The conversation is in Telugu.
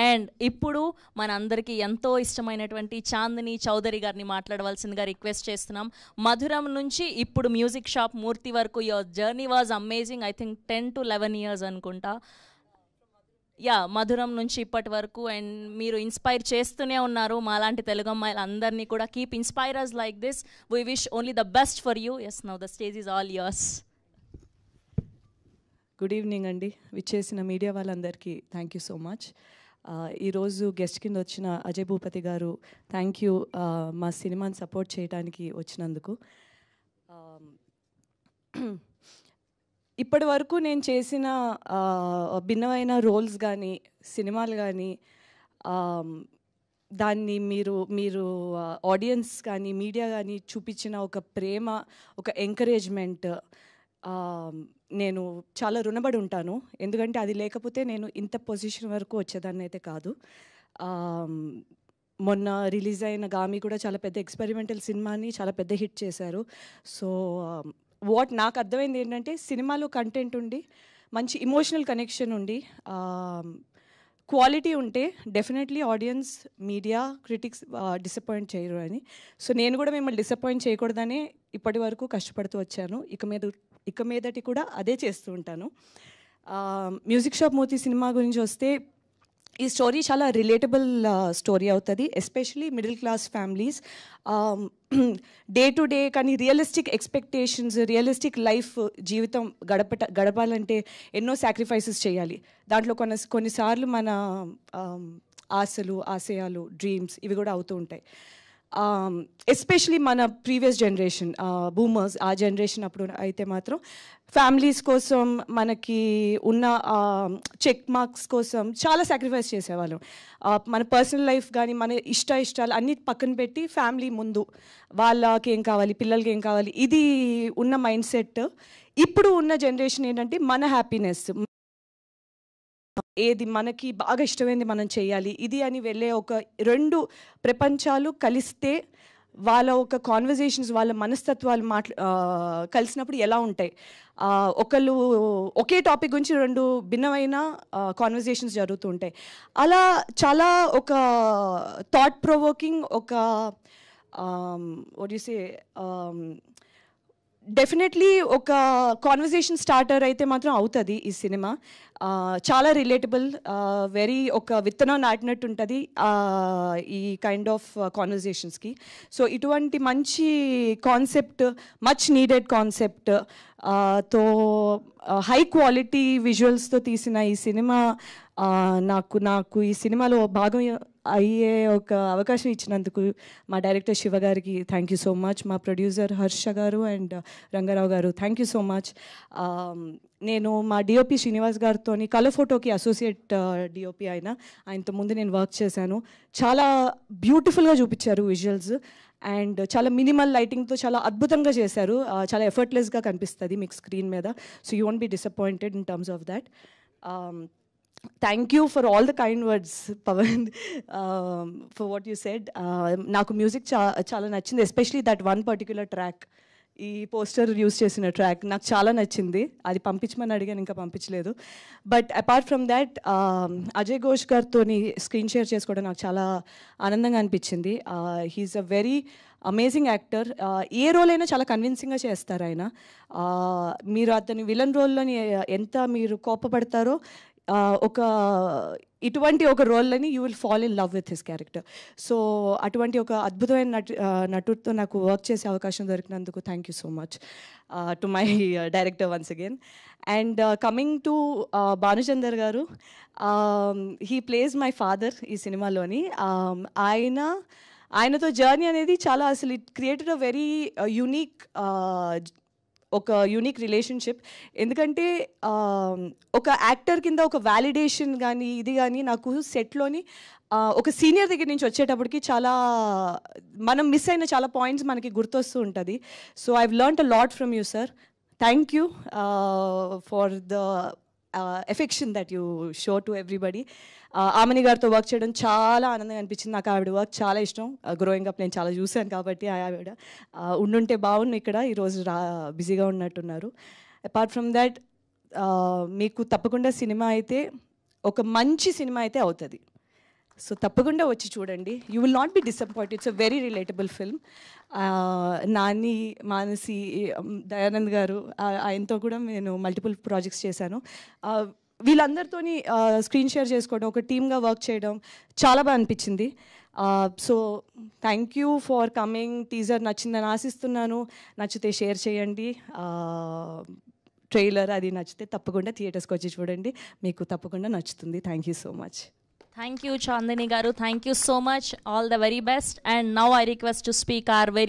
అండ్ ఇప్పుడు మనందరికీ ఎంతో ఇష్టమైనటువంటి చాందిని చౌదరి గారిని మాట్లాడవలసిందిగా రిక్వెస్ట్ చేస్తున్నాం. మధురం నుంచి ఇప్పుడు మ్యూజిక్ షాప్ మూర్తి వరకు your journey was amazing. I think 10 to 11 years అనుకుంటా. మధురం నుంచి ఇప్పటి వరకు. అండ్ మీరు ఇన్స్పైర్ చేస్తూనే ఉన్నారు మాలాంటి తెలుగు అమ్మాయిలు అందరినీ కూడా. Keep inspirers like this. We wish only the best for you. Yes, now the stage is all yours. Good evening అండి. విచ్చేసిన మీడియా వాళ్ళందరికీ థ్యాంక్ యూ సో మచ్. ఈరోజు గెస్ట్ కింద వచ్చిన అజయ్ భూపతి గారు, థ్యాంక్ యూ మా సినిమాని సపోర్ట్ చేయడానికి వచ్చినందుకు. ఇప్పటి వరకు నేను చేసిన భిన్నమైన రోల్స్ కానీ సినిమాలు కానీ దాన్ని మీరు ఆడియన్స్ కానీ మీడియా కానీ చూపించిన ఒక ప్రేమ, ఒక ఎంకరేజ్మెంట్ నేను చాలా రుణపడి ఉంటాను. ఎందుకంటే అది లేకపోతే నేను ఇంత పొజిషన్ వరకు వచ్చేదాన్ని అయితే కాదు. మొన్న రిలీజ్ అయిన గామి కూడా చాలా పెద్ద ఎక్స్పెరిమెంటల్ సినిమాని చాలా పెద్ద హిట్ చేశారు. సో నాకు అర్థమైంది ఏంటంటే సినిమాలో కంటెంట్ ఉండి మంచి ఇమోషనల్ కనెక్షన్ ఉండి క్వాలిటీ ఉంటే definitely audience, media, critics disappoint చేయరు అని. సో నేను కూడా మిమ్మల్ని డిసప్పాయింట్ చేయకూడదని ఇప్పటి వరకు కష్టపడుతూ వచ్చాను. ఇక మీదటి కూడా అదే చేస్తూ ఉంటాను. మ్యూజిక్ షాప్ మూర్తి సినిమా గురించి వస్తే ఈ స్టోరీ చాలా రిలేటబుల్ స్టోరీ అవుతుంది, especially middle class families. Day to day కానీ రియలిస్టిక్ ఎక్స్పెక్టేషన్స్, రియలిస్టిక్ లైఫ్ జీవితం గడపాలంటే ఎన్నో సాక్రిఫైసెస్ చేయాలి. దాంట్లో కొన్నిసార్లు మన ఆశలు, ఆశయాలు, డ్రీమ్స్ ఇవి కూడా అవుతూ ఉంటాయి. ఎస్పెషలీ మన ప్రీవియస్ జనరేషన్ బూమర్స్, ఆ జనరేషన్ అప్పుడు అయితే మాత్రం ఫ్యామిలీస్ కోసం, మనకి ఉన్న చెక్ మార్క్స్ కోసం చాలా సాక్రిఫైస్ చేసేవాళ్ళం. మన పర్సనల్ లైఫ్ కానీ మన ఇష్టాలు అన్నీ పక్కన పెట్టి ఫ్యామిలీ ముందు, వాళ్ళకి ఏం కావాలి, పిల్లలకి ఏం కావాలి, ఇది ఉన్న మైండ్ సెట్. ఇప్పుడు ఉన్న జనరేషన్ ఏంటంటే మన హ్యాపీనెస్, ఏది మనకి బాగా ఇష్టమైంది మనం చేయాలి ఇది అని వెళ్ళే ఒక రెండు ప్రపంచాలు కలిస్తే వాళ్ళ ఒక కాన్వర్జేషన్స్, వాళ్ళ మనస్తత్వాలు కలిసినప్పుడు ఎలా ఉంటాయి. ఒకళ్ళు ఒకే టాపిక్ గురించి రెండు భిన్నమైన కాన్వర్జేషన్స్ జరుగుతూ ఉంటాయి. అలా చాలా ఒక థాట్ ప్రొవోకింగ్, ఒక వాట్ యు సే, డెఫినెట్లీ ఒక కాన్వర్జేషన్ స్టార్టర్ అయితే మాత్రం అవుతుంది ఈ సినిమా. చాలా రిలేటబుల్, వెరీ ఒక విత్తనం నాటినట్టు ఉంటుంది ఈ కైండ్ ఆఫ్ కాన్వర్జేషన్స్కి. సో ఇటువంటి మంచి కాన్సెప్ట్, మచ్ నీడెడ్ కాన్సెప్ట్ తో హై క్వాలిటీ విజువల్స్తో తీసిన ఈ సినిమా నాకు ఈ సినిమాలో భాగం అయ్యే ఒక అవకాశం ఇచ్చినందుకు మా డైరెక్టర్ శివ గారికి థ్యాంక్ యూ సో మచ్. మా ప్రొడ్యూసర్ హర్ష గారు అండ్ రంగారావు గారు థ్యాంక్ యూ సో మచ్. నేను మా డిఓపి శ్రీనివాస్ గారితో కలర్ ఫోటోకి అసోసియేట్ డిఓపి ఆయనతో ముందు నేను వర్క్ చేశాను. చాలా బ్యూటిఫుల్గా చూపించారు విజువల్స్ అండ్ చాలా మినిమల్ లైటింగ్తో చాలా అద్భుతంగా చేశారు. చాలా ఎఫర్ట్లెస్గా కనిపిస్తుంది మీకు స్క్రీన్ మీద. So you won't be disappointed in terms of that. Thank you for all the kind words Pavan, for what you said. నాకు మ్యూజిక్ చాలా నచ్చింది, especially that one particular track, ఈ పోస్టర్ యూజ్ చేసిన ట్రాక్ నాకు చాలా నచ్చింది. అది పంపించమని అడిగాను, ఇంకా పంపించలేదు. But apart from that Ajay Ghosh గారితో స్క్రీన్ షేర్ చేసుకోవడం నాకు చాలా ఆనందంగా అనిపించింది. He's a very amazing actor. ఏ రోల్ అయినా చాలా కన్విన్సింగ్గా చేస్తారు ఆయన. మీరు అతని విలన్ రోల్లోని ఎంత మీరు కోపపడతారో ఇటువంటి ఒక రోల్ని you will fall in love with his character. So అటువంటి ఒక అద్భుతమైన నటుడితో నాకు వర్క్ చేసే అవకాశం దొరికినందుకు thank you so much to my director once again. And coming to Bhanuchander garu, he place my father ఈ సినిమాలోని. ఆయనతో జర్నీ అనేది చాలా, అసలు it created a very unique relationship. ఎందుకంటే ఒక యాక్టర్ కింద ఒక వ్యాలిడేషన్ కానీ ఇది కానీ నాకు సెట్లోని ఒక సీనియర్ దగ్గర నుంచి వచ్చేటప్పటికి చాలా మనం మిస్ అయిన చాలా పాయింట్స్ మనకి గుర్తొస్తూ ఉంటుంది. So I've learned a lot from you sir. Thank you for the affection that you show to everybody. ఆమెని గారితో వర్క్ చేయడం చాలా ఆనందంగా అనిపించింది. నాకు ఆవిడ వర్క్ చాలా ఇష్టం. గ్రోయింగ్ అప్ నేను చాలా చూశాను కాబట్టి ఆవిడ ఉండుంటే బాగుండు, ఇక్కడ ఈరోజు బిజీగా ఉన్నట్టున్నారు. అపార్ట్ ఫ్రమ్ దాట్ మీకు తప్పకుండా సినిమా అయితే ఒక మంచి సినిమా అయితే అవుతుంది. సో తప్పకుండా వచ్చి చూడండి. You will not be disappoint. It's a very relatable film. Nani, Manasi, Dayanand గారు, ఆయనతో కూడా నేను మల్టిపుల్ ప్రాజెక్ట్స్ చేశాను. వీళ్ళందరితోని స్క్రీన్ షేర్ చేసుకోవడం, ఒక టీమ్గా వర్క్ చేయడం చాలా బాగా అనిపించింది. So thank you for coming. Teaser నచ్చిందని ఆశిస్తున్నాను. నచ్చితే షేర్ చేయండి. ట్రైలర్ అది నచ్చితే తప్పకుండా థియేటర్స్కి వచ్చి చూడండి. మీకు తప్పకుండా నచ్చుతుంది. Thank you so much. Thank you, Chandani Garu. Thank you so much. All the very best. And now I request to speak our very